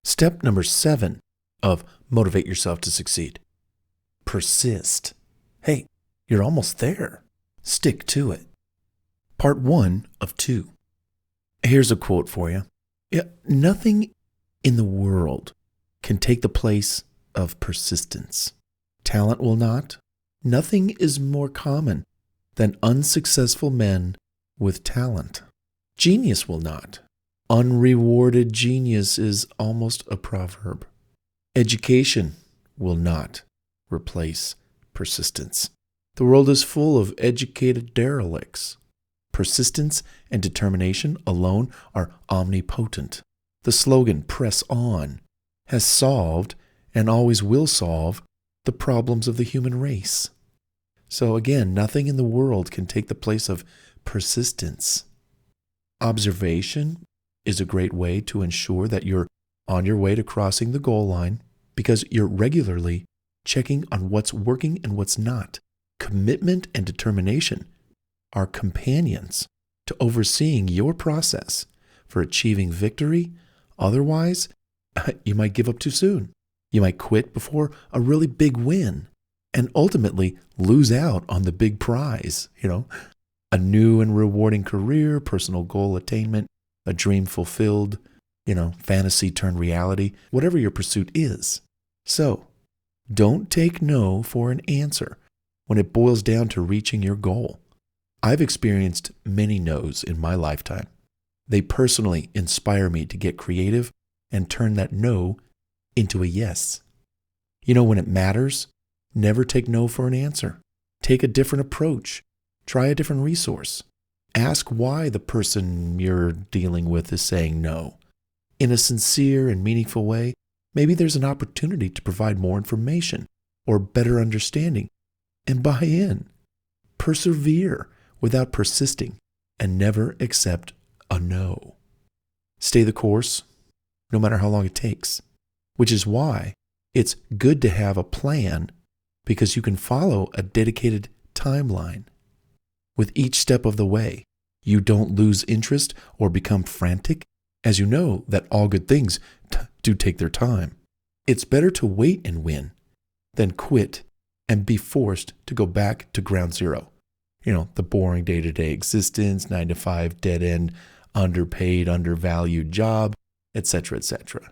Step number 7 of Motivate Yourself to Succeed. Persist. Hey, you're almost there. Stick to it. Part 1 of 2. Here's a quote for you. Nothing in the world can take the place of persistence. Talent will not. Nothing is more common than unsuccessful men with talent. Genius will not. Unrewarded genius is almost a proverb. Education will not replace persistence. The world is full of educated derelicts. Persistence and determination alone are omnipotent. The slogan, "Press on," has solved and always will solve the problems of the human race. So again, nothing in the world can take the place of persistence. Observation is a great way to ensure that you're on your way to crossing the goal line because you're regularly checking on what's working and what's not. Commitment and determination are companions to overseeing your process for achieving victory. Otherwise, you might give up too soon. You might quit before a really big win and ultimately lose out on the big prize, a new and rewarding career, personal goal attainment, a dream fulfilled, fantasy turned reality, whatever your pursuit is. So, don't take no for an answer when it boils down to reaching your goal. I've experienced many no's in my lifetime. They personally inspire me to get creative and turn that no into a yes. When it matters, never take no for an answer. Take a different approach. Try a different resource. Ask why the person you're dealing with is saying no. In a sincere and meaningful way, maybe there's an opportunity to provide more information or better understanding and buy in. Persevere without persisting and never accept a no. Stay the course, no matter how long it takes, which is why it's good to have a plan because you can follow a dedicated timeline. With each step of the way, you don't lose interest or become frantic, as you know that all good things do take their time. It's better to wait and win than quit and be forced to go back to ground zero. The boring day-to-day existence, 9-to-5, dead-end, underpaid, undervalued job, etc., etc.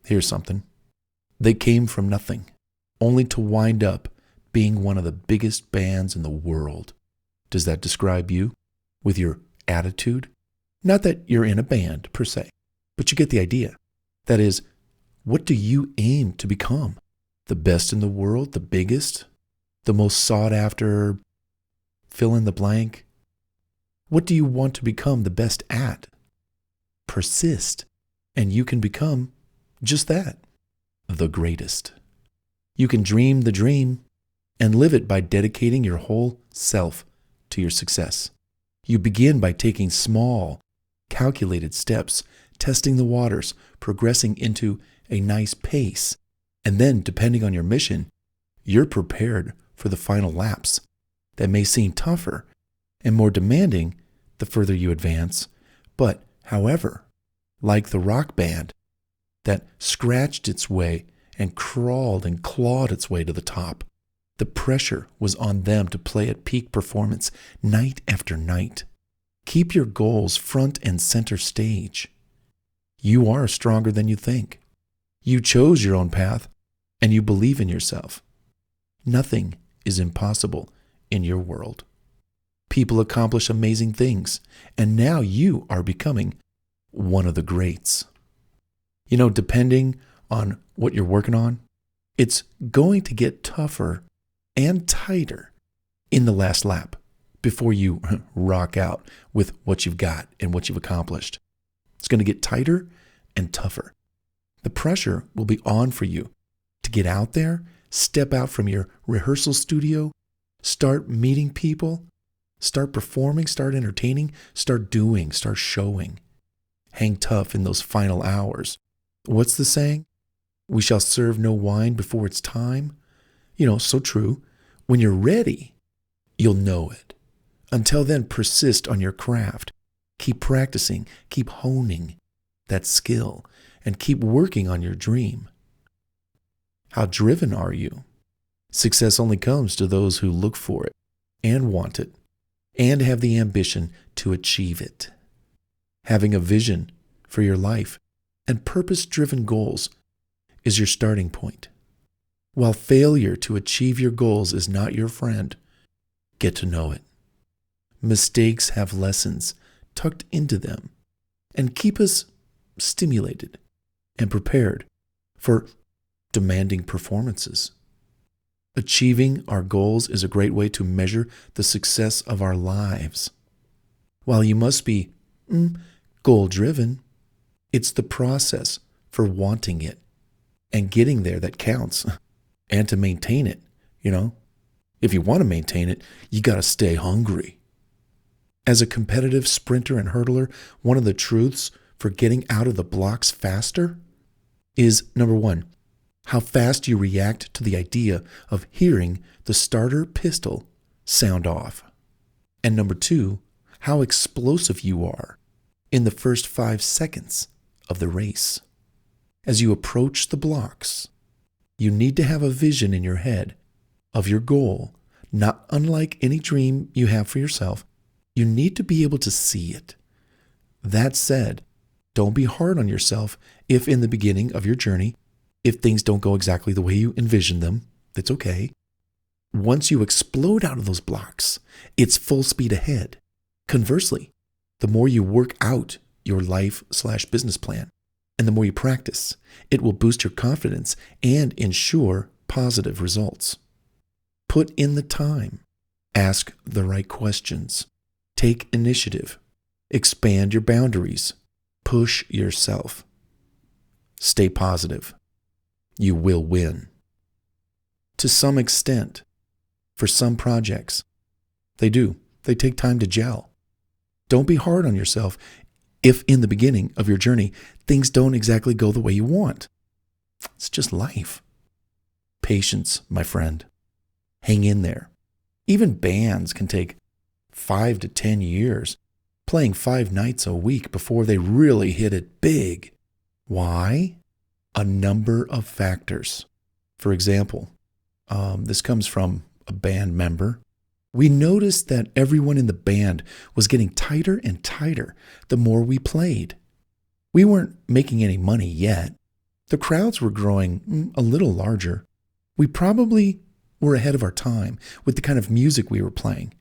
Here's something. They came from nothing, only to wind up being one of the biggest bands in the world. Does that describe you with your attitude? Not that you're in a band per se, but you get the idea. That is, what do you aim to become? The best in the world, the biggest, the most sought after, fill in the blank? What do you want to become the best at? Persist, and you can become just that, the greatest. You can dream the dream and live it by dedicating your whole self to your success. You begin by taking small, calculated steps, testing the waters, progressing into a nice pace, and then, depending on your mission, you're prepared for the final laps that may seem tougher and more demanding the further you advance. But, however, like the rock band that scratched its way and crawled and clawed its way to the top, the pressure was on them to play at peak performance night after night. Keep your goals front and center stage. You are stronger than you think. You chose your own path, and you believe in yourself. Nothing is impossible in your world. People accomplish amazing things, and now you are becoming one of the greats. Depending on what you're working on, it's going to get tougher and tighter in the last lap before you rock out with what you've got and what you've accomplished. It's going to get tighter and tougher. The pressure will be on for you to get out there, step out from your rehearsal studio, start meeting people, start performing, start entertaining, start doing, start showing. Hang tough in those final hours. What's the saying? We shall serve no wine before it's time. So true. When you're ready, you'll know it. Until then, persist on your craft. Keep practicing, keep honing that skill, and keep working on your dream. How driven are you? Success only comes to those who look for it and want it and have the ambition to achieve it. Having a vision for your life and purpose-driven goals is your starting point. While failure to achieve your goals is not your friend, get to know it. Mistakes have lessons tucked into them and keep us stimulated and prepared for demanding performances. Achieving our goals is a great way to measure the success of our lives. While you must be goal-driven, it's the process for wanting it and getting there that counts, and to maintain it, If you want to maintain it, you got to stay hungry. As a competitive sprinter and hurdler, one of the truths for getting out of the blocks faster is, number one, how fast you react to the idea of hearing the starter pistol sound off. And number two, how explosive you are in the first 5 seconds of the race. As you approach the blocks, you need to have a vision in your head of your goal, not unlike any dream you have for yourself. You need to be able to see it. That said, don't be hard on yourself if in the beginning of your journey, if things don't go exactly the way you envision them. It's okay. Once you explode out of those blocks, it's full speed ahead. Conversely, the more you work out your life/business plan and the more you practice, it will boost your confidence and ensure positive results. Put in the time. Ask the right questions. Take initiative. Expand your boundaries. Push yourself. Stay positive. You will win. To some extent, for some projects, they take time to gel. Don't be hard on yourself if in the beginning of your journey, things don't exactly go the way you want. It's just life. Patience, my friend. Hang in there. Even bands can take 5 to 10 years playing 5 nights a week before they really hit it big. Why? A number of factors. For example, this comes from a band member. We noticed that everyone in the band was getting tighter and tighter the more we played. We weren't making any money yet. The crowds were growing a little larger. We probably were ahead of our time with the kind of music we were playing.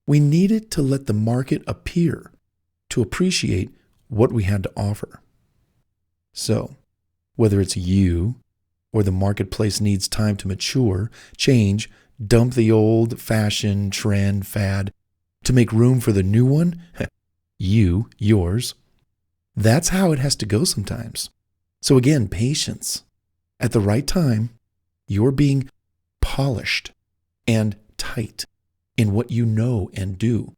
We needed to let the market appear to appreciate what we had to offer. So, whether it's you or the marketplace needs time to mature, change, dump the old-fashioned trend fad to make room for the new one, yours. That's how it has to go sometimes. So again, patience. At the right time, you're being polished and tight in what you know and do.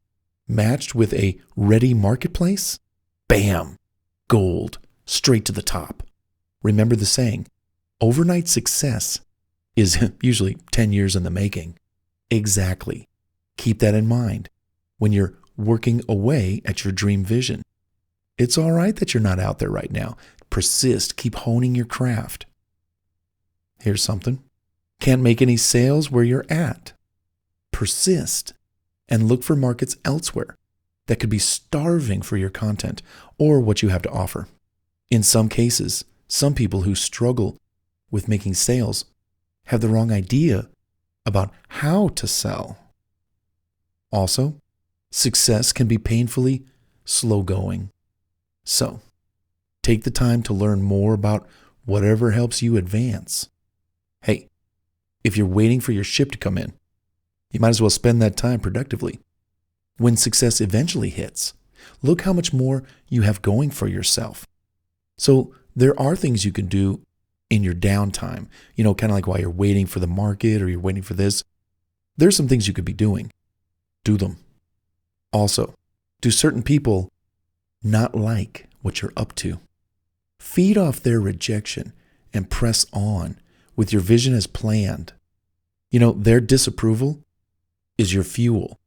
Matched with a ready marketplace, bam, gold, straight to the top. Remember the saying, overnight success is usually 10 years in the making. Exactly. Keep that in mind when you're working away at your dream vision. It's all right that you're not out there right now. Persist. Keep honing your craft. Here's something. Can't make any sales where you're at. Persist and look for markets elsewhere that could be starving for your content or what you have to offer. In some cases, some people who struggle with making sales have the wrong idea about how to sell. Also, success can be painfully slow going. So, take the time to learn more about whatever helps you advance. Hey, if you're waiting for your ship to come in, you might as well spend that time productively. When success eventually hits, look how much more you have going for yourself. So there are things you can do in your downtime, kind of like while you're waiting for the market or you're waiting for this. There's some things you could be doing. Do them. Also, do certain people not like what you're up to? Feed off their rejection and press on with your vision as planned. Their disapproval is your fuel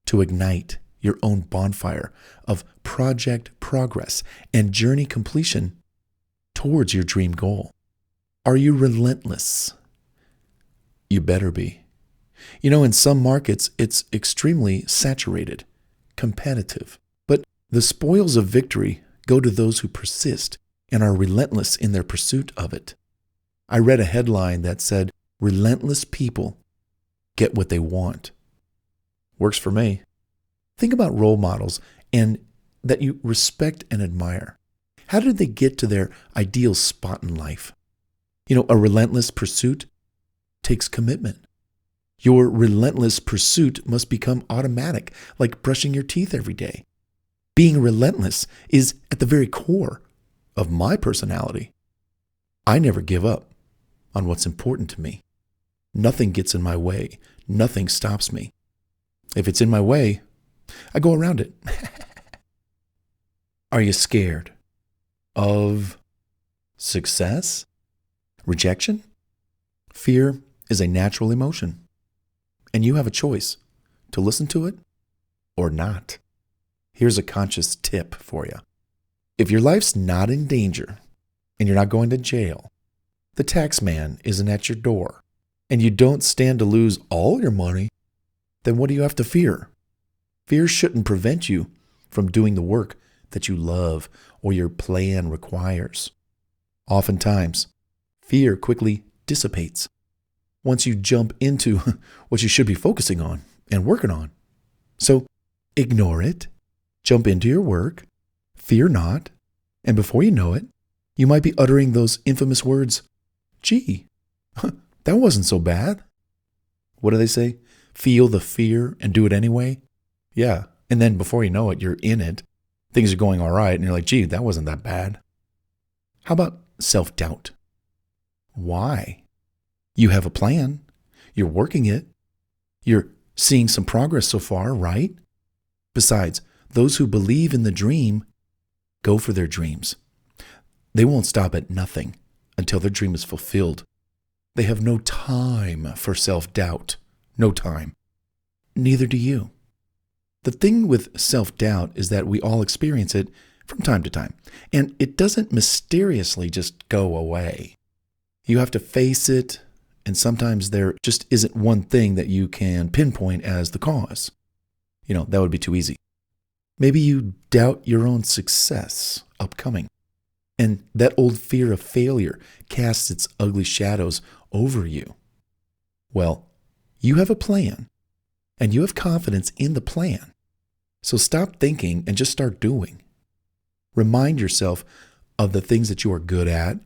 to ignite your own bonfire of project progress and journey completion towards your dream goal? Are you relentless? You better be. In some markets, it's extremely saturated, competitive. But the spoils of victory go to those who persist and are relentless in their pursuit of it. I read a headline that said, "Relentless people get what they want." Works for me. Think about role models and that you respect and admire. How did they get to their ideal spot in life? A relentless pursuit takes commitment. Your relentless pursuit must become automatic, like brushing your teeth every day. Being relentless is at the very core of my personality. I never give up on what's important to me. Nothing gets in my way. Nothing stops me. If it's in my way, I go around it. Are you scared of success? Rejection? Fear is a natural emotion, and you have a choice to listen to it or not. Here's a conscious tip for you. If your life's not in danger and you're not going to jail, the tax man isn't at your door, and you don't stand to lose all your money, then what do you have to fear? Fear shouldn't prevent you from doing the work that you love or your plan requires. Oftentimes, fear quickly dissipates once you jump into what you should be focusing on and working on. So ignore it, jump into your work, fear not, and before you know it, you might be uttering those infamous words, "Gee, that wasn't so bad." What do they say? Feel the fear and do it anyway? Yeah, and then before you know it, you're in it. Things are going all right, and you're like, "Gee, that wasn't that bad." How about self-doubt? Why? You have a plan. You're working it. You're seeing some progress so far, right? Besides, those who believe in the dream go for their dreams. They won't stop at nothing until their dream is fulfilled. They have no time for self-doubt. No time. Neither do you. The thing with self-doubt is that we all experience it from time to time, and it doesn't mysteriously just go away. You have to face it, and sometimes there just isn't one thing that you can pinpoint as the cause. That would be too easy. Maybe you doubt your own success upcoming, and that old fear of failure casts its ugly shadows over you. Well, you have a plan, and you have confidence in the plan. So stop thinking and just start doing. Remind yourself of the things that you are good at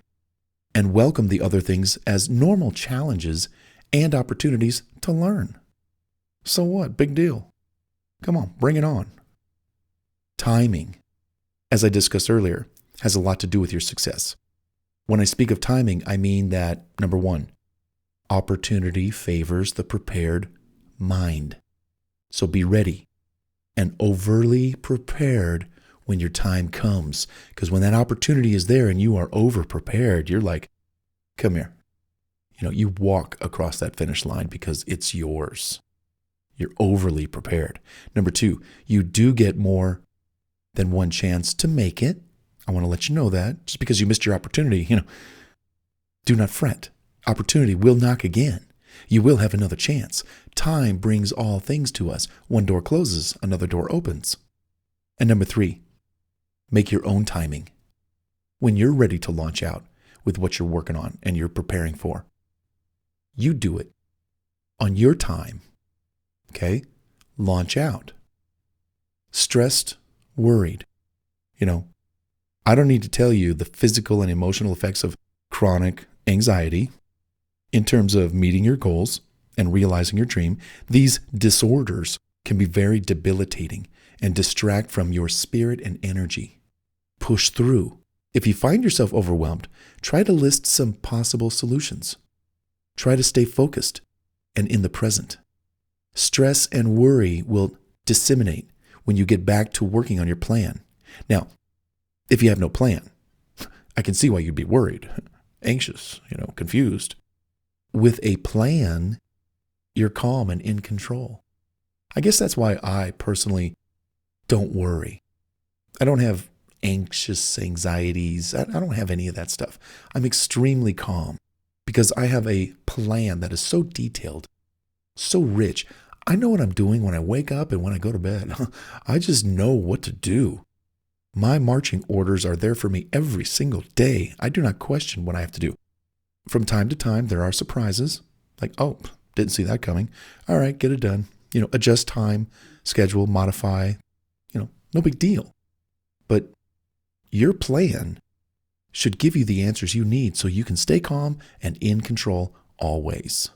and welcome the other things as normal challenges and opportunities to learn. So what? Big deal. Come on, bring it on. Timing, as I discussed earlier, has a lot to do with your success. When I speak of timing, I mean that, number one, opportunity favors the prepared mind. So be ready and overly prepared when your time comes. Because when that opportunity is there and you are over-prepared, you're like, "Come here." You walk across that finish line because it's yours. You're overly prepared. Number two, you do get more than one chance to make it. I want to let you know that. Just because you missed your opportunity, do not fret. Opportunity will knock again. You will have another chance. Time brings all things to us. One door closes, another door opens. And number three, make your own timing. When you're ready to launch out with what you're working on and you're preparing for, you do it on your time. Okay? Launch out. Stressed, worried. I don't need to tell you the physical and emotional effects of chronic anxiety in terms of meeting your goals and realizing your dream. These disorders can be very debilitating and distract from your spirit and energy. Push through. If you find yourself overwhelmed, try to list some possible solutions. Try to stay focused and in the present. Stress and worry will disseminate when you get back to working on your plan. Now, if you have no plan, I can see why you'd be worried, anxious, confused. With a plan, you're calm and in control. I guess that's why I personally don't worry. I don't have anxious anxieties. I don't have any of that stuff. I'm extremely calm because I have a plan that is so detailed, so rich. I know what I'm doing when I wake up and when I go to bed. I just know what to do. My marching orders are there for me every single day. I do not question what I have to do. From time to time, there are surprises. Like, oh, didn't see that coming. All right, get it done. Adjust time, schedule, modify. No big deal. But your plan should give you the answers you need so you can stay calm and in control always.